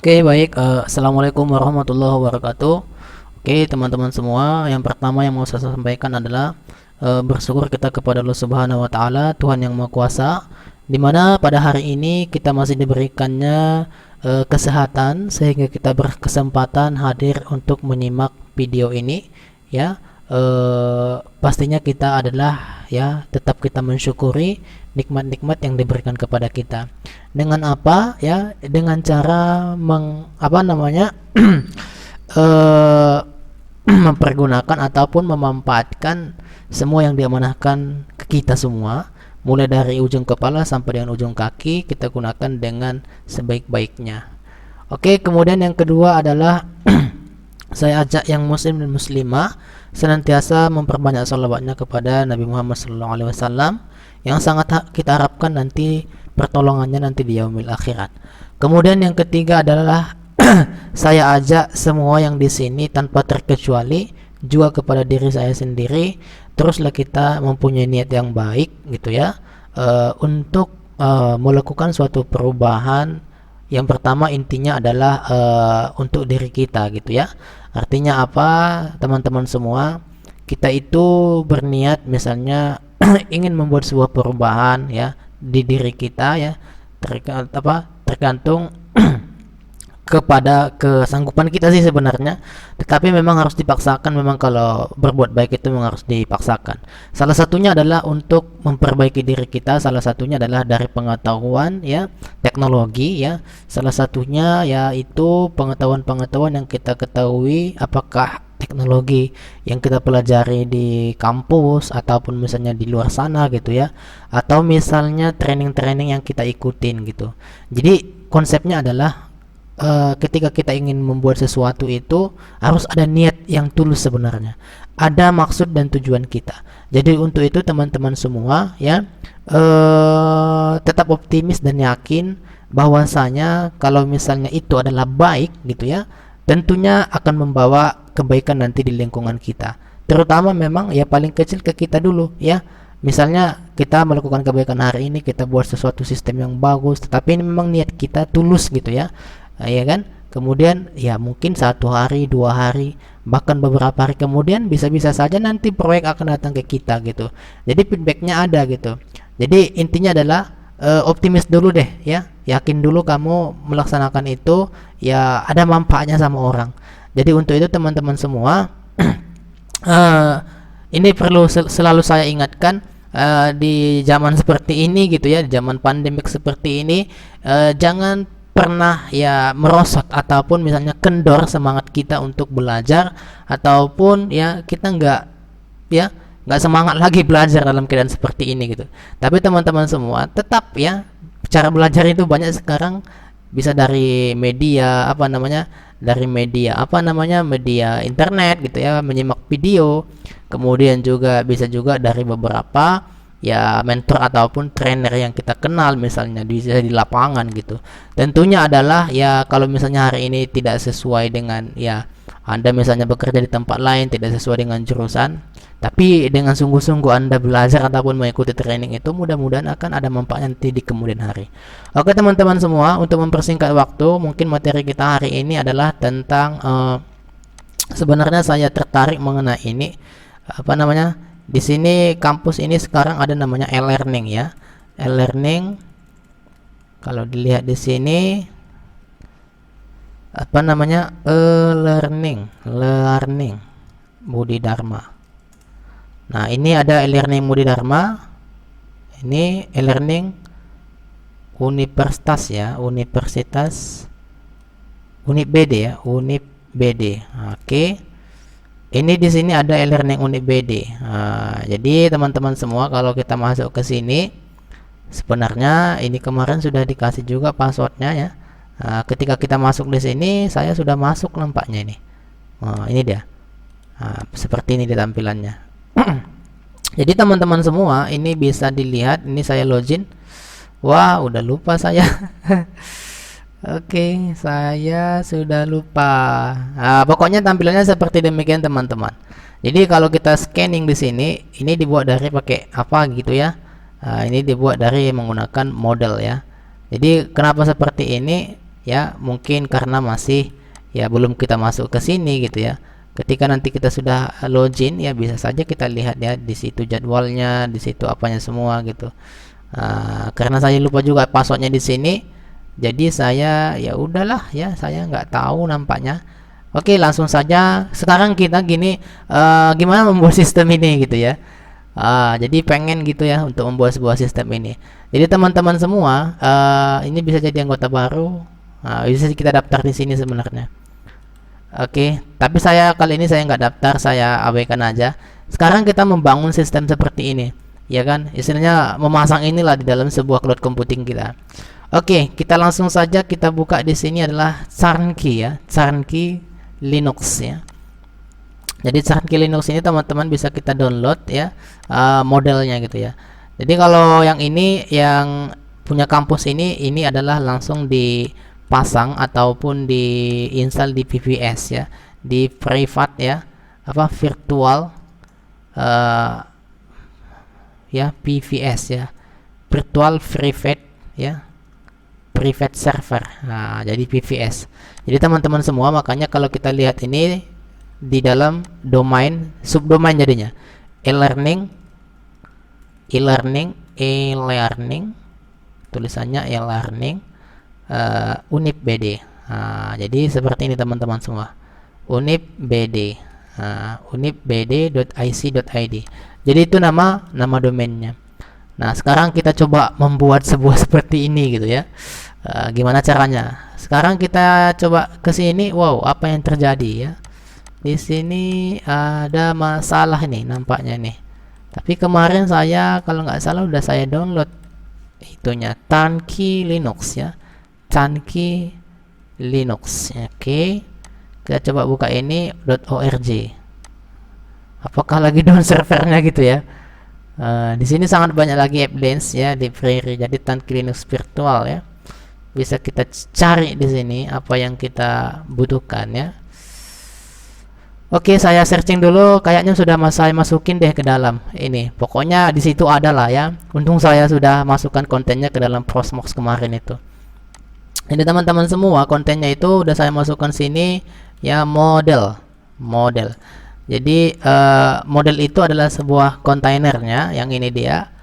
Oke, baik. Assalamualaikum warahmatullahi wabarakatuh. Oke, teman-teman semua, yang pertama yang mau saya sampaikan adalah bersyukur kita kepada Allah Subhanahu wa taala, Tuhan yang Maha Kuasa, di mana pada hari ini kita masih diberikannya kesehatan sehingga kita berkesempatan hadir untuk menyimak video ini, ya. Pastinya kita adalah, ya, tetap kita mensyukuri nikmat-nikmat yang diberikan kepada kita. Dengan apa, ya? Dengan cara eh, mempergunakan ataupun memanfaatkan semua yang diamanahkan ke kita semua, mulai dari ujung kepala sampai dengan ujung kaki, kita gunakan dengan sebaik-baiknya. Oke, kemudian yang kedua adalah saya ajak yang muslim dan muslimah senantiasa memperbanyak salawatnya kepada Nabi Muhammad SAW, yang sangat kita harapkan nanti pertolongannya nanti di yaumil akhirat. Kemudian yang ketiga adalah saya ajak semua yang di sini tanpa terkecuali juga kepada diri saya sendiri, teruslah kita mempunyai niat yang baik gitu ya, untuk melakukan suatu perubahan. Yang pertama intinya adalah untuk diri kita gitu ya. Artinya apa, teman-teman semua? Kita itu berniat misalnya ingin membuat sebuah perubahan ya di diri kita ya, tergantung kepada kesanggupan kita sih sebenarnya, tetapi memang harus dipaksakan. Memang kalau berbuat baik itu memang harus dipaksakan. Salah satunya adalah untuk memperbaiki diri kita, salah satunya adalah dari pengetahuan ya, teknologi ya, salah satunya yaitu pengetahuan-pengetahuan yang kita ketahui, apakah teknologi yang kita pelajari di kampus ataupun misalnya di luar sana gitu ya, atau misalnya training-training yang kita ikutin gitu. Jadi konsepnya adalah ketika kita ingin membuat sesuatu itu harus ada niat yang tulus sebenarnya, ada maksud dan tujuan kita. Jadi untuk itu teman-teman semua ya, tetap optimis dan yakin bahwasanya kalau misalnya itu adalah baik gitu ya, tentunya akan membawa kebaikan nanti di lingkungan kita, terutama memang ya paling kecil ke kita dulu ya. Misalnya kita melakukan kebaikan hari ini, kita buat sesuatu sistem yang bagus, tetapi ini memang niat kita tulus gitu ya. Ya kan, kemudian ya mungkin 1 hari 2 hari bahkan beberapa hari kemudian bisa-bisa saja nanti proyek akan datang ke kita gitu. Jadi feedbacknya ada gitu. Jadi intinya adalah optimis dulu deh ya, yakin dulu kamu melaksanakan itu ya ada manfaatnya sama orang. Jadi untuk itu teman-teman semua, ini perlu selalu saya ingatkan, di zaman seperti ini gitu ya, di zaman pandemik seperti ini, jangan pernah ya merosot ataupun misalnya kendor semangat kita untuk belajar, ataupun ya kita nggak semangat lagi belajar dalam keadaan seperti ini gitu. Tapi teman-teman semua tetap ya, cara belajar itu banyak sekarang, bisa dari media media internet gitu ya, menyimak video, kemudian juga bisa juga dari beberapa ya mentor ataupun trainer yang kita kenal misalnya di lapangan gitu. Tentunya adalah ya kalau misalnya hari ini tidak sesuai dengan ya, Anda misalnya bekerja di tempat lain tidak sesuai dengan jurusan, tapi dengan sungguh-sungguh Anda belajar ataupun mengikuti training itu, mudah-mudahan akan ada manfaat nanti di kemudian hari. Oke teman-teman semua, untuk mempersingkat waktu, mungkin materi kita hari ini adalah tentang sebenarnya saya tertarik mengenai ini di sini kampus ini sekarang ada namanya e-learning ya. E-learning, kalau dilihat di sini e-learning Budi Dharma. Nah, ini ada e-learning Budi Dharma. Ini e-learning Universitas ya, Universitas Unip BD ya, Unip BD. Oke. Ini di sini ada e-learning Unip BD. Nah, jadi teman-teman semua kalau kita masuk ke sini, sebenarnya ini kemarin sudah dikasih juga passwordnya ya. Nah, ketika kita masuk di sini, saya sudah masuk nampaknya ini. Nah, ini dia. Nah, seperti ini tampilannya. Jadi teman-teman semua, ini bisa dilihat, ini saya login. Wah, udah lupa saya. Oke, saya sudah lupa. Nah, pokoknya tampilannya seperti demikian teman-teman. Jadi kalau kita scanning di sini, ini dibuat dari pakai apa gitu ya. Nah, ini dibuat dari menggunakan model ya. Jadi kenapa seperti ini? ya, mungkin karena masih ya belum kita masuk ke sini gitu ya. Ketika nanti kita sudah login ya, bisa saja kita lihat ya di situ jadwalnya, di situ apanya semua gitu. Karena saya lupa juga passwordnya di sini, jadi saya ya udahlah ya, saya nggak tahu nampaknya. Oke, langsung saja sekarang kita gini, gimana membuat sistem ini gitu ya. Jadi pengen gitu ya untuk membuat sebuah sistem ini. Jadi teman-teman semua, ini bisa jadi anggota baru. Bisa kita daftar di sini sebenarnya. Oke, tapi saya kali ini saya nggak daftar, saya abaikan aja. Sekarang kita membangun sistem seperti ini, ya kan? Istilahnya memasang inilah di dalam sebuah cloud computing kita. Oke, kita langsung saja kita buka di sini adalah Charnkey ya, Charnkey Linux ya. Jadi Charnkey Linux ini teman-teman bisa kita download ya, modelnya gitu ya. Jadi kalau yang ini yang punya kampus ini adalah langsung dipasang ataupun diinstal di PVS ya, di private ya, apa virtual ya, PVS ya, virtual private ya, private server. Jadi PVS. Jadi teman-teman semua, makanya kalau kita lihat ini di dalam domain, subdomain jadinya e-learning, tulisannya e-learning Unip BD. Jadi seperti ini teman-teman semua, Unip BD, unipbd.ic.id. Jadi itu nama domainnya. Nah, sekarang kita coba membuat sebuah seperti ini gitu ya. Gimana caranya? Sekarang kita coba ke sini. Wow, apa yang terjadi ya? Di sini ada masalah nih nampaknya nih. Tapi kemarin saya kalau nggak salah udah saya download itunya, Charnkey Linux ya, Charnkey Linux. Oke, kita coba buka ini .org. Apakah lagi down servernya gitu ya? Di sini sangat banyak lagi AppDance ya di Prairie. Jadi Charnkey Linux virtual ya, bisa kita cari di sini apa yang kita butuhkan ya. Oke, saya searching dulu, kayaknya sudah saya masukin deh ke dalam ini. Pokoknya di situ ada lah ya. Untung saya sudah masukkan kontennya ke dalam Proxmox kemarin itu. Jadi teman-teman semua, kontennya itu udah saya masukkan sini ya, model. Jadi model itu adalah sebuah kontainernya, yang ini dia.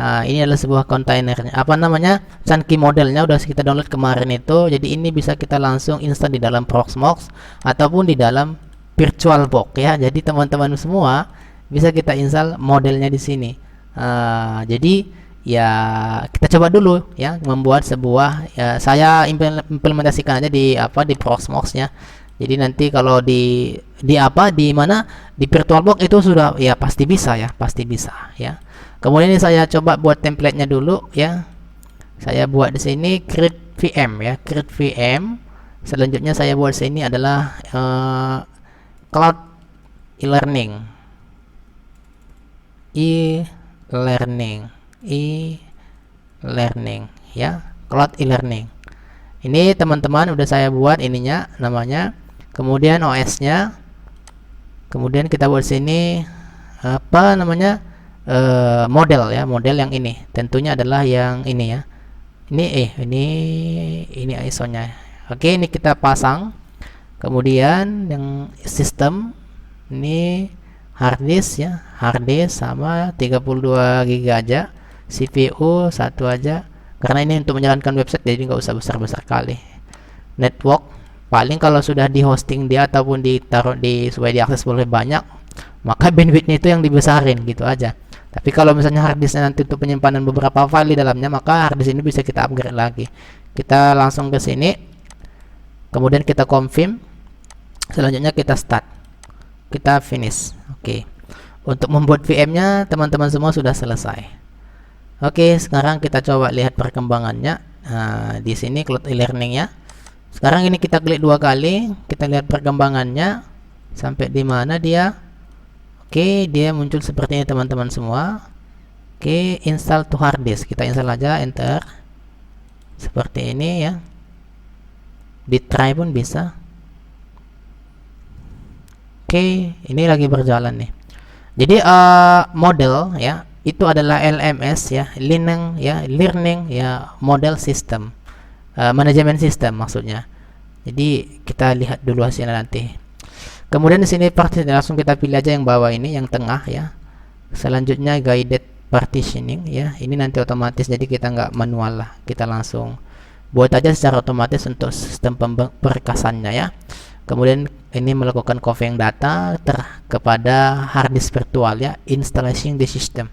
Ini adalah sebuah kontainernya. Apa namanya? Charnkey modelnya udah kita download kemarin itu. Jadi ini bisa kita langsung install di dalam Proxmox ataupun di dalam VirtualBox ya. Jadi teman-teman semua bisa kita install modelnya di sini. Jadi ya kita coba dulu ya membuat sebuah ya, saya implementasikan aja di Proxmox ya. Jadi nanti kalau di mana di VirtualBox itu sudah ya pasti bisa ya, ya. Kemudian ini saya coba buat template-nya dulu ya. Saya buat di sini create VM ya, create VM. Selanjutnya saya buat sini adalah cloud e-learning ya, cloud e-learning. Ini teman-teman udah saya buat ininya, namanya, kemudian OS-nya, kemudian kita buat sini apa namanya, model ya, model yang ini tentunya adalah yang ini ya, ini ISO-nya. Oke, ini kita pasang. Kemudian yang sistem ini harddisk ya, harddisk sama 32 GB aja, CPU satu aja karena ini untuk menjalankan website, jadi nggak usah besar-besar kali. Network paling kalau sudah di hosting dia ataupun ditaruh di supaya diakses oleh banyak, maka bandwidthnya itu yang dibesarin gitu aja. Tapi kalau misalnya harddisknya nanti untuk penyimpanan beberapa file di dalamnya, maka harddisk ini bisa kita upgrade lagi. Kita langsung ke sini, kemudian kita confirm. Selanjutnya kita start, kita finish. Oke. Untuk membuat VM-nya teman-teman semua sudah selesai. Oke, sekarang kita coba lihat perkembangannya. Di sini cloud e-learning ya. Sekarang ini kita klik 2 kali, kita lihat perkembangannya sampai di mana dia. Oke, dia muncul seperti ini teman-teman semua. Oke, install to hard disk. Kita install aja, enter. Seperti ini ya. Di try pun bisa. Oke, ini lagi berjalan nih. Jadi model ya itu adalah LMS ya, learning ya, model system. manajemen sistem maksudnya. Jadi kita lihat dulu hasilnya nanti. Kemudian di sini langsung kita pilih aja yang bawah ini, yang tengah ya. Selanjutnya guided partitioning ya. Ini nanti otomatis, jadi kita nggak manual lah, kita langsung buat aja secara otomatis untuk sistem perekasannya ya. Kemudian ini melakukan copying data kepada hard disk virtual ya, installation the system.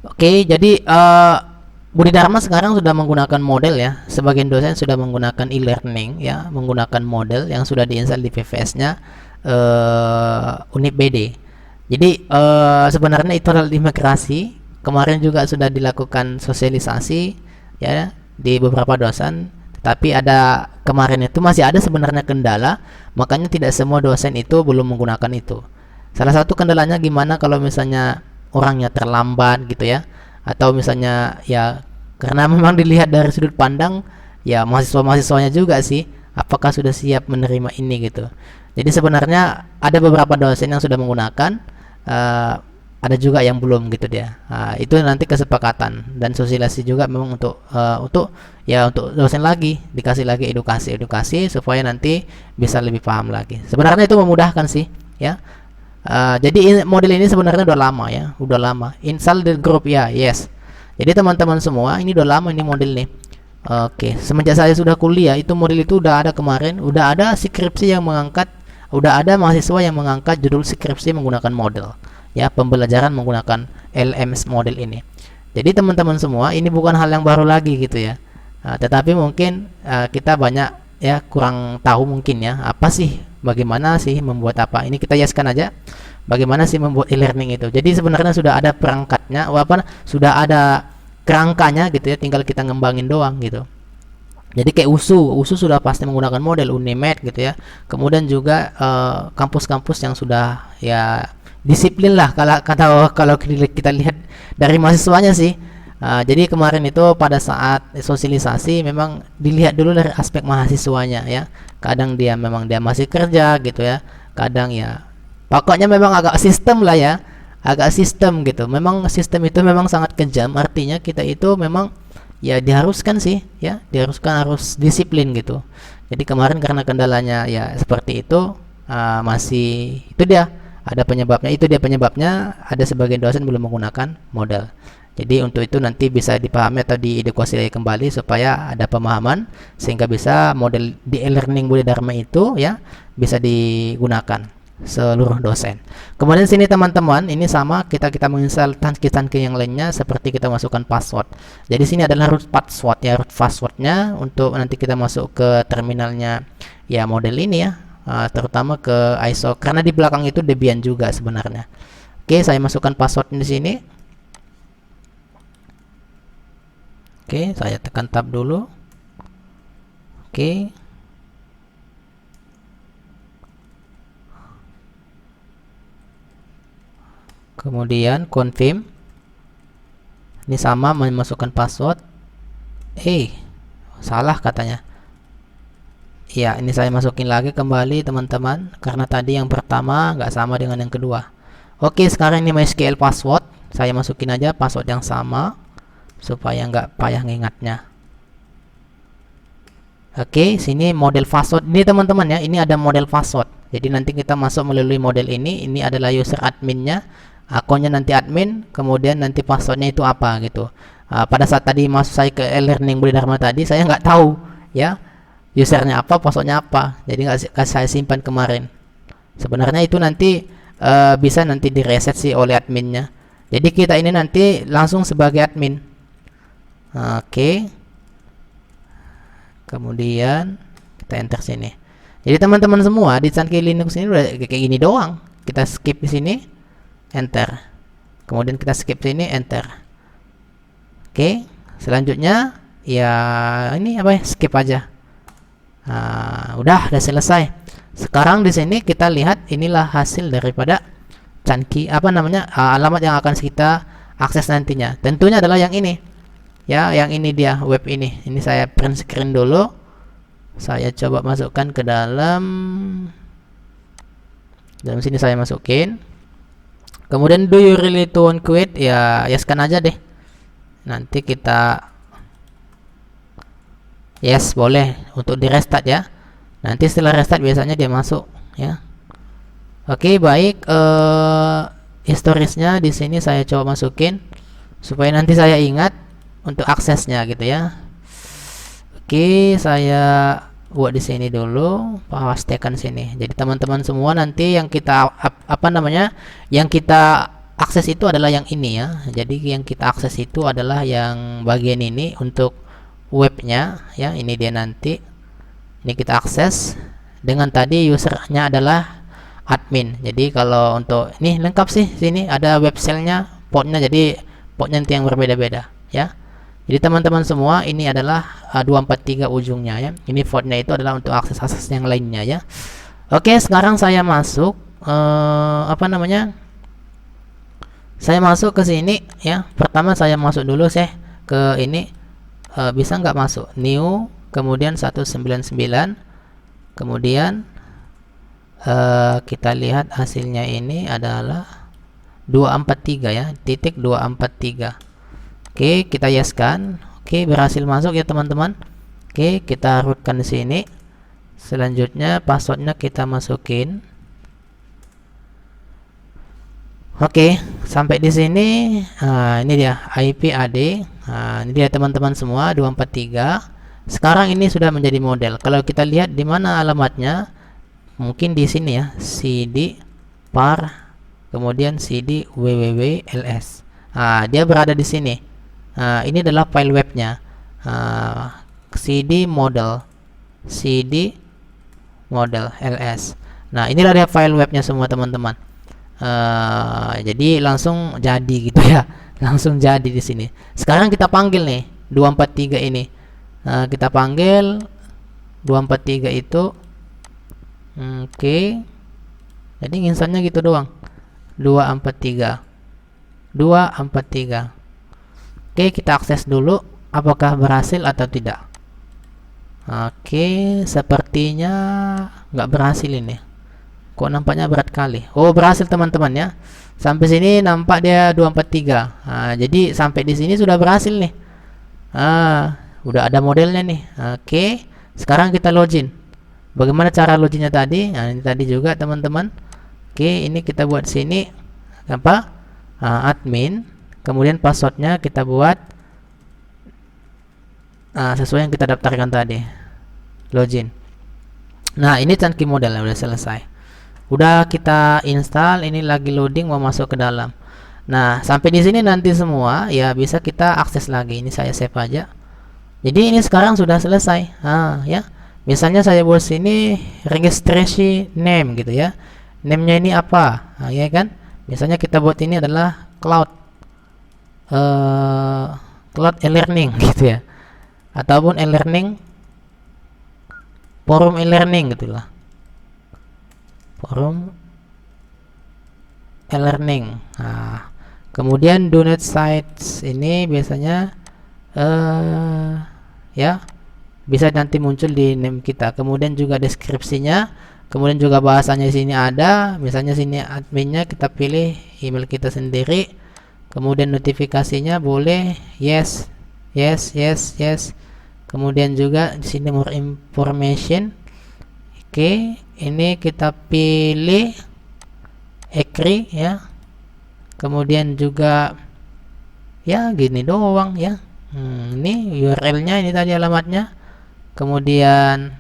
Oke, jadi Budi Dharma sekarang sudah menggunakan model ya. Sebagian dosen sudah menggunakan e-learning ya, menggunakan model yang sudah diinstal di PVS-nya Unip BD. Jadi sebenarnya itu adalah imigrasi. Kemarin juga sudah dilakukan sosialisasi ya di beberapa dosen, tapi ada kemarin itu masih ada sebenarnya kendala, makanya tidak semua dosen itu belum menggunakan itu. Salah satu kendalanya gimana kalau misalnya orangnya terlambat gitu ya, atau misalnya ya karena memang dilihat dari sudut pandang ya mahasiswanya juga sih, apakah sudah siap menerima ini gitu. Jadi sebenarnya ada beberapa dosen yang sudah menggunakan, ada juga yang belum gitu dia. Itu nanti kesepakatan dan sosialisasi juga memang untuk dosen lagi, dikasih lagi edukasi supaya nanti bisa lebih paham lagi. Sebenarnya itu memudahkan sih ya. Jadi model ini sebenarnya udah lama ya, udah lama. Install the group ya, yes. Jadi teman-teman semua, ini udah lama ini model nih. Oke, semenjak saya sudah kuliah itu model itu udah ada kemarin, udah ada skripsi yang mengangkat, udah ada mahasiswa yang mengangkat judul skripsi menggunakan model. Ya, pembelajaran menggunakan LMS model ini. Jadi teman-teman semua, ini bukan hal yang baru lagi gitu ya. Tetapi mungkin kita banyak ya kurang tahu mungkin ya, apa sih, bagaimana sih membuat apa. Ini kita jelaskan aja bagaimana sih membuat e-learning itu. Jadi sebenarnya sudah ada perangkatnya, sudah ada kerangkanya gitu ya, tinggal kita ngembangin doang gitu. Jadi kayak USU sudah pasti menggunakan model Unimed gitu ya. Kemudian juga kampus-kampus yang sudah ya disiplin lah kalau kita lihat dari mahasiswanya sih. Jadi kemarin itu pada saat sosialisasi memang dilihat dulu dari aspek mahasiswanya ya. Kadang dia masih kerja gitu ya. Kadang ya pokoknya memang agak sistem lah ya. Agak sistem gitu. Memang sistem itu memang sangat kejam. Artinya kita itu memang ya diharuskan sih ya, harus disiplin gitu. Jadi kemarin karena kendalanya ya seperti itu, masih itu dia ada penyebabnya, ada sebagian dosen belum menggunakan model. Jadi untuk itu nanti bisa dipahami atau diedukasi kembali supaya ada pemahaman sehingga bisa model di e-learning Budi Dharma itu ya bisa digunakan seluruh dosen. Kemudian sini teman-teman, ini sama kita menginstal tangki yang lainnya seperti kita masukkan password. Jadi sini adalah root password ya, root passwordnya untuk nanti kita masuk ke terminalnya ya model ini ya, terutama ke ISO karena di belakang itu Debian juga sebenarnya. Oke, saya masukkan password di sini. Oke, saya tekan tab dulu. Oke. Kemudian confirm. Ini sama memasukkan password. Salah katanya. Ya, ini saya masukin lagi kembali teman-teman karena tadi yang pertama nggak sama dengan yang kedua. Oke, sekarang ini MySQL password. Saya masukin aja password yang sama supaya nggak payah ngingatnya. Oke, sini model password. Ini teman-teman ya, ini ada model password. Jadi nanti kita masuk melalui model ini. Ini adalah user adminnya, akunnya nanti admin, kemudian nanti passwordnya itu apa gitu. Pada saat tadi masuk saya ke e-learning Budi Dharma tadi, saya nggak tahu ya usernya apa, passwordnya apa. Jadi nggak saya simpan kemarin. Sebenarnya itu nanti bisa nanti direset sih oleh adminnya. Jadi kita ini nanti langsung sebagai admin. Oke. Kemudian kita enter sini. Jadi teman-teman semua di Chunky Linux ini udah kayak gini doang. Kita skip di sini, enter. Kemudian kita skip sini, enter. Oke. Selanjutnya ya ini apa ya? Skip aja. Udah selesai. Sekarang di sini kita lihat inilah hasil daripada Chunky alamat yang akan kita akses nantinya. Tentunya adalah yang ini. Ya, yang ini dia web ini. Ini saya print screen dulu. Saya coba masukkan ke dalam sini saya masukin. Kemudian do you really to want quit? Ya, scan aja deh. Nanti kita Yes, boleh untuk di restart ya. Nanti setelah restart biasanya dia masuk ya. Oke, baik. Historisnya di sini saya coba masukin supaya nanti saya ingat untuk aksesnya gitu ya. Oke, saya buat di sini dulu, pastikan sini. Jadi teman-teman semua nanti yang kita yang kita akses itu adalah yang ini ya. Jadi yang kita akses itu adalah yang bagian ini untuk webnya ya. Ini dia nanti. Ini kita akses dengan tadi usernya adalah admin. Jadi kalau untuk ini lengkap sih, sini ada web shellnya, portnya, jadi portnya nanti yang berbeda-beda ya. Jadi teman-teman semua ini adalah 243 ujungnya ya. Ini portnya itu adalah untuk akses-akses yang lainnya ya. Oke, sekarang saya masuk saya masuk ke sini ya. Pertama saya masuk dulu ke ini. Bisa nggak masuk? New, kemudian 199, kemudian kita lihat hasilnya ini adalah 243 ya, titik 243. Oke, kita yeskan. Oke, berhasil masuk ya teman-teman. Oke, kita rootkan di sini. Selanjutnya passwordnya kita masukin. Oke, sampai di sini. Ini dia IP AD. Ini dia teman-teman semua 243. Sekarang ini sudah menjadi model. Kalau kita lihat di mana alamatnya, mungkin di sini ya, cd par kemudian cd www.ls. Dia berada di sini. Ini adalah file webnya. cd model ls. Nah, inilah dia file webnya semua teman-teman. Jadi langsung jadi gitu ya. Langsung jadi di sini. Sekarang kita panggil nih 243 ini. Kita panggil 243 itu. Oke. Jadi instannya gitu doang. 243. Oke, kita akses dulu apakah berhasil atau tidak. Oke, sepertinya nggak berhasil ini. Kok nampaknya berat kali. Oh, berhasil teman-teman ya. Sampai sini nampak dia 243. Jadi sampai di sini sudah berhasil nih. Udah ada modelnya nih. Oke, sekarang kita login. Bagaimana cara loginnya tadi? Ini tadi juga teman-teman. Oke, ini kita buat sini admin. Kemudian passwordnya kita buat sesuai yang kita daftarkan tadi. Login. Nah, ini chunky model udah selesai. Udah kita install, ini lagi loading mau masuk ke dalam. Nah, sampai di sini nanti semua ya bisa kita akses lagi. Ini saya save aja. Jadi ini sekarang sudah selesai. Ya. Misalnya saya buat sini registrasi name gitu ya. Name-nya ini apa? Ya kan? Misalnya kita buat ini adalah cloud e-learning gitu ya. Ataupun e-learning, forum e-learning gitulah. Forum e-learning. Kemudian donate sites ini biasanya ya bisa nanti muncul di name kita. Kemudian juga deskripsinya, kemudian juga bahasanya di sini ada. Misalnya sini adminnya kita pilih email kita sendiri. Kemudian notifikasinya boleh yes. Kemudian juga di sini more information. Oke, ini kita pilih agree ya. Kemudian juga ya gini doang ya. Ini URL-nya, ini tadi alamatnya. Kemudian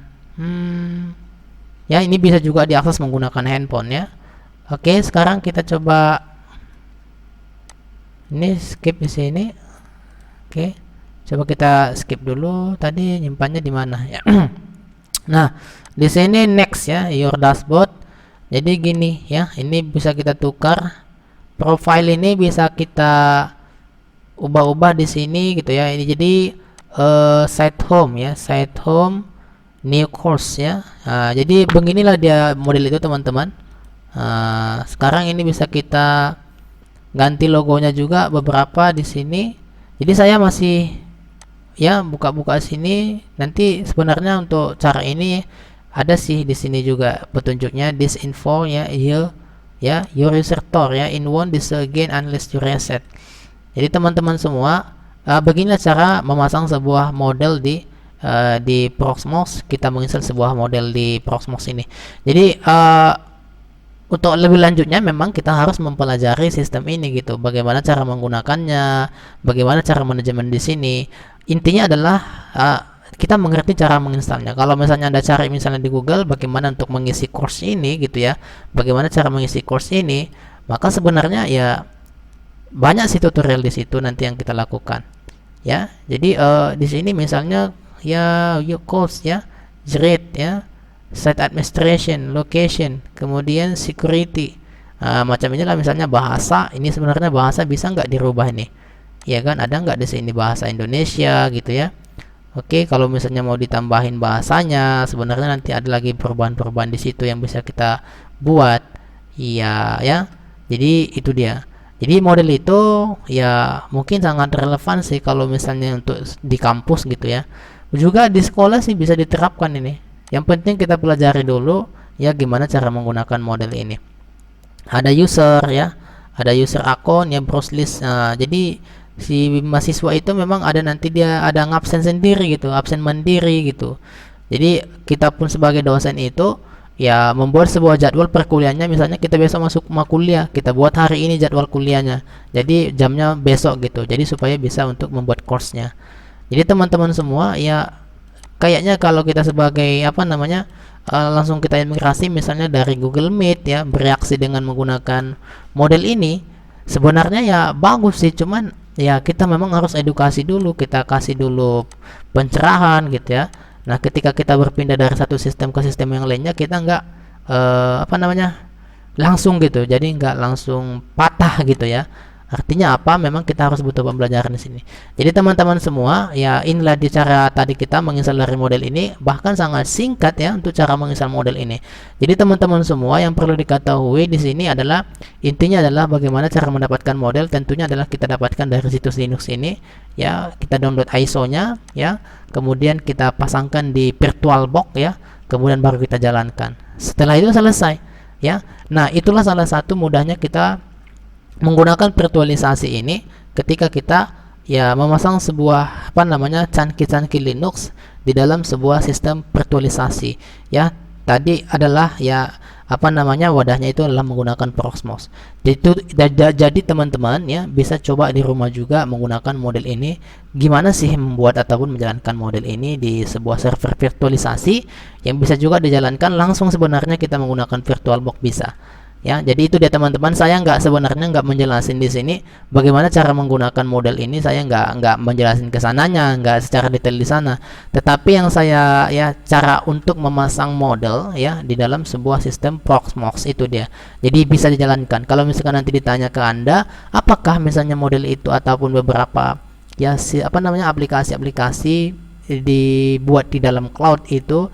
ya ini bisa juga diakses menggunakan handphone ya. Oke, sekarang kita coba ini skip di sini. Oke, coba kita skip dulu. Tadi nyimpannya di mana ya? Nah, di sini next ya, your dashboard. Jadi gini ya, ini bisa kita tukar. Profile ini bisa kita ubah-ubah di sini gitu ya. Ini jadi site home ya, site home new course ya. Jadi beginilah dia model itu teman-teman. Sekarang ini bisa kita ganti logonya juga beberapa di sini. Jadi saya masih ya buka-buka sini. Nanti sebenarnya untuk cara ini ada sih di sini juga petunjuknya. This info ya, here ya, your user tour ya, in one this again unless you reset. Jadi teman-teman semua, beginilah cara memasang sebuah model di di Proxmox, kita menginstal sebuah model di Proxmox ini. Jadi untuk lebih lanjutnya memang kita harus mempelajari sistem ini gitu, bagaimana cara menggunakannya, bagaimana cara manajemen di sini. Intinya adalah kita mengerti cara menginstalnya. Kalau misalnya Anda cari misalnya di Google bagaimana untuk mengisi course ini gitu ya, bagaimana cara mengisi course ini, maka sebenarnya ya banyak sih tutorial di situ nanti yang kita lakukan ya. Jadi di sini misalnya ya course ya, JRET ya, site administration, location, kemudian security, macam inilah. Misalnya bahasa, ini sebenarnya bahasa bisa nggak dirubah nih ya kan, ada nggak di sini bahasa Indonesia gitu ya. Oke, kalau misalnya mau ditambahin bahasanya, sebenarnya nanti ada lagi perubahan-perubahan di situ yang bisa kita buat. Iya ya. Jadi itu dia. Jadi model itu ya mungkin sangat relevan sih kalau misalnya untuk di kampus gitu ya. Juga di sekolah sih bisa diterapkan ini. Yang penting kita pelajari dulu ya gimana cara menggunakan model ini. Ada user ya, ada user akun ya, browse list. Jadi si mahasiswa itu memang ada nanti dia ada ngabsen sendiri gitu, absen mandiri gitu. Jadi kita pun sebagai dosen itu ya membuat sebuah jadwal perkuliahannya. Misalnya kita besok masuk kuliah, kita buat hari ini jadwal kuliahnya, jadi jamnya besok gitu, jadi supaya bisa untuk membuat course-nya. Jadi teman-teman semua ya, kayaknya kalau kita sebagai apa namanya langsung kita imigrasi misalnya dari Google Meet ya, bereaksi dengan menggunakan model ini, sebenarnya ya bagus sih. Cuman ya kita memang harus edukasi dulu, kita kasih dulu pencerahan gitu ya. Nah ketika kita berpindah dari satu sistem ke sistem yang lainnya, kita nggak apa namanya langsung gitu, jadi nggak langsung patah gitu ya. Artinya apa? Memang kita harus butuh pembelajaran di sini. Jadi teman-teman semua, ya inilah di cara tadi kita menginstal dari model ini, bahkan sangat singkat ya untuk cara menginstal model ini. Jadi teman-teman semua yang perlu diketahui di sini adalah intinya adalah bagaimana cara mendapatkan model. Tentunya adalah kita dapatkan dari situs Linux ini ya, kita download ISO-nya ya, kemudian kita pasangkan di VirtualBox ya, kemudian baru kita jalankan. Setelah itu selesai ya. Nah, itulah salah satu mudahnya kita menggunakan virtualisasi ini ketika kita ya memasang sebuah apa namanya cangkih-cangkih Linux di dalam sebuah sistem virtualisasi ya. Tadi adalah ya apa namanya wadahnya itu adalah menggunakan Proxmox. Jadi teman-teman ya bisa coba di rumah juga menggunakan model ini. Gimana sih membuat ataupun menjalankan model ini di sebuah server virtualisasi yang bisa juga dijalankan langsung. Sebenarnya kita menggunakan VirtualBox bisa. Ya, jadi itu dia teman-teman. Saya sebenarnya nggak menjelasin di sini bagaimana cara menggunakan model ini. Saya nggak menjelasin kesananya, nggak secara detail di sana. Tetapi yang saya ya cara untuk memasang model ya di dalam sebuah sistem Proxmox itu dia. Jadi bisa dijalankan. Kalau misalkan nanti ditanya ke Anda, apakah misalnya model itu ataupun beberapa ya apa namanya aplikasi-aplikasi dibuat di dalam cloud itu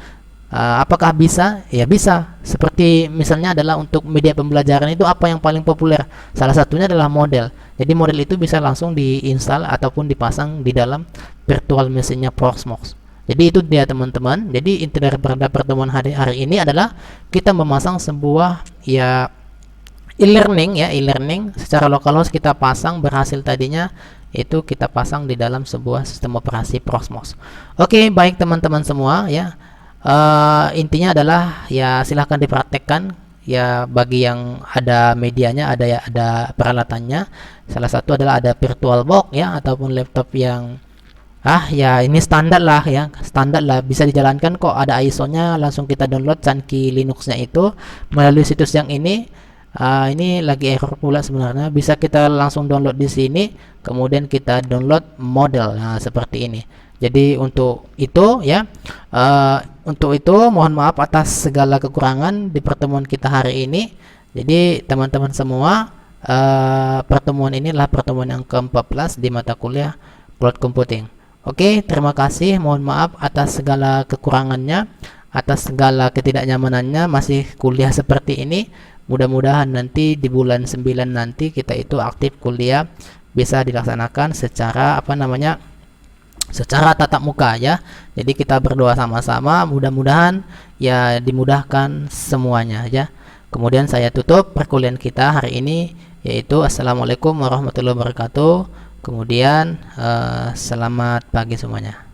apakah bisa? Ya bisa. Seperti misalnya adalah untuk media pembelajaran itu apa yang paling populer? Salah satunya adalah model. Jadi model itu bisa langsung diinstal ataupun dipasang di dalam virtual machine-nya Proxmox. Jadi itu dia teman-teman. Jadi inti dari pertemuan hari ini adalah kita memasang sebuah ya e-learning ya, e-learning secara lokal host kita pasang, berhasil tadinya itu kita pasang di dalam sebuah sistem operasi Proxmox. Oke, baik teman-teman semua ya. Intinya adalah ya silahkan dipraktekkan ya, bagi yang ada medianya, ada peralatannya. Salah satu adalah ada VirtualBox ya, ataupun laptop yang ya ini standar lah ya, standar lah, bisa dijalankan kok, ada ISO-nya, langsung kita download cangkih Linux-nya itu melalui situs yang ini. Ini lagi error pula sebenarnya, bisa kita langsung download di sini, kemudian kita download model. Nah seperti ini. Jadi untuk itu ya, untuk itu mohon maaf atas segala kekurangan di pertemuan kita hari ini. Jadi teman-teman semua, pertemuan inilah pertemuan yang ke-14 di mata kuliah Cloud Computing. Oke, terima kasih. Mohon maaf atas segala kekurangannya, atas segala ketidaknyamanannya masih kuliah seperti ini. Mudah-mudahan nanti di bulan 9 nanti kita itu aktif kuliah bisa dilaksanakan secara apa namanya, secara tatap muka ya. Jadi kita berdoa sama-sama, mudah-mudahan ya dimudahkan semuanya ya. Kemudian saya tutup perkuliahan kita hari ini, yaitu assalamualaikum warahmatullahi wabarakatuh. Kemudian selamat pagi semuanya.